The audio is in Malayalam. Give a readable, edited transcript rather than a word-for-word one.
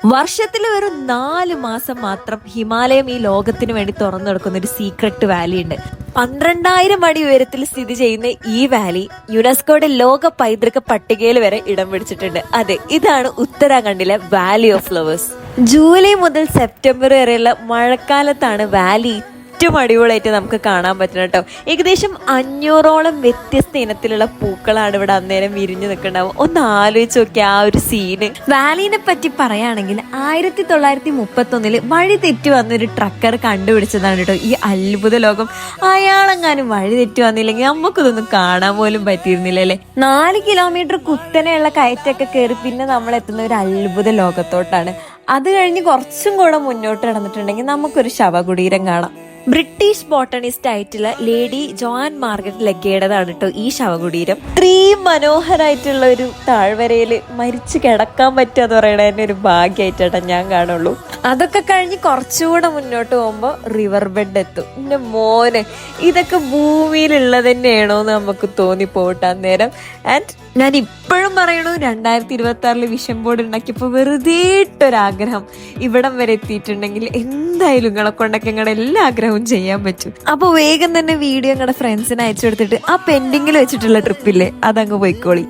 വർഷത്തിൽ വെറും 4 മാസം മാത്രം ഹിമാലയം ഈ ലോകത്തിന് വേണ്ടി തുറന്നു കൊടുക്കുന്ന ഒരു സീക്രട്ട് വാലി ഉണ്ട്. 12,000 അടി ഉയരത്തിൽ സ്ഥിതി ചെയ്യുന്ന ഈ വാലി യുനെസ്കോയുടെ ലോക പൈതൃക പട്ടികയിൽ വരെ ഇടം പിടിച്ചിട്ടുണ്ട്. അതെ, ഇതാണ് ഉത്തരാഖണ്ഡിലെ വാലി ഓഫ് ഫ്ലവേഴ്സ്. ജൂലൈ മുതൽ സെപ്റ്റംബർ വരെയുള്ള മഴക്കാലത്താണ് വാലി ഏറ്റവും അടിപൊളിയായിട്ട് നമുക്ക് കാണാൻ പറ്റുന്നത് കേട്ടോ. ഏകദേശം 500ഓളം വ്യത്യസ്ത ഇനത്തിലുള്ള പൂക്കളാണ് ഇവിടെ അന്നേരം വിരിഞ്ഞു നിൽക്കുന്നുണ്ടാവും. ഒന്ന് ആലോചിച്ച് നോക്കിയ ആ ഒരു സീന്. വാലിനെ പറ്റി പറയുകയാണെങ്കിൽ 1931 വഴി തെറ്റി വന്നൊരു ട്രക്കർ കണ്ടുപിടിച്ചതാണ് കേട്ടോ ഈ അത്ഭുത ലോകം. അയാളെങ്ങാനും വഴി തെറ്റി വന്നില്ലെങ്കിൽ നമുക്കിതൊന്നും കാണാൻ പോലും പറ്റിയിരുന്നില്ല അല്ലേ. 4 കിലോമീറ്റർ കുത്തനെയുള്ള കയറ്റൊക്കെ കയറി പിന്നെ നമ്മൾ എത്തുന്ന ഒരു അത്ഭുത ലോകത്തോട്ടാണ്. അത് കഴിഞ്ഞ് കുറച്ചും കൂടെ മുന്നോട്ട് നടന്നിട്ടുണ്ടെങ്കിൽ നമുക്കൊരു ശവകുടീരം കാണാം. ബ്രിട്ടീഷ് ബോട്ടണിസ്റ്റ് ആയിട്ടുള്ള ലേഡി ജോൺ മാർഗരറ്റ് ലെഗയുടേതാണ് കേട്ടോ ഈ ശവകുടീരം. ഇത്രയും മനോഹരമായിട്ടുള്ള ഒരു താഴ്വരയിൽ മരിച്ചു കിടക്കാൻ പറ്റുക എന്ന് പറയണ തന്നെ ഒരു ഭാഗ്യമായിട്ടാണ് ഞാൻ കാണുള്ളൂ. അതൊക്കെ കഴിഞ്ഞ് കുറച്ചുകൂടെ മുന്നോട്ട് പോകുമ്പോൾ റിവർ ബെഡ് എത്തും. എൻ്റെ മോനെ, ഇതൊക്കെ ഭൂമിയിലുള്ളത് തന്നെയാണോ എന്ന് നമുക്ക് തോന്നിപ്പോട്ടെ അന്നേരം. ആൻഡ് ഞാൻ ഇപ്പോഴും പറയണു, 2026 വിഷൻ ബോർഡ് ഉണ്ടാക്കിയപ്പോൾ വെറുതെ ഇട്ടൊരാഗ്രഹം ഇവിടം വരെ എത്തിയിട്ടുണ്ടെങ്കിൽ എന്തായാലും നിങ്ങളെ കൊണ്ടൊക്കെ നിങ്ങളുടെ എല്ലാ ആഗ്രഹവും ചെയ്യാൻ പറ്റും. അപ്പോൾ വേഗം തന്നെ വീഡിയോ നിങ്ങളുടെ ഫ്രണ്ട്സിന് അയച്ചു കൊടുത്തിട്ട് ആ പെൻഡിങ്ങിൽ വെച്ചിട്ടുള്ള ട്രിപ്പില്ലേ അതങ്ങ് പോയിക്കോളി.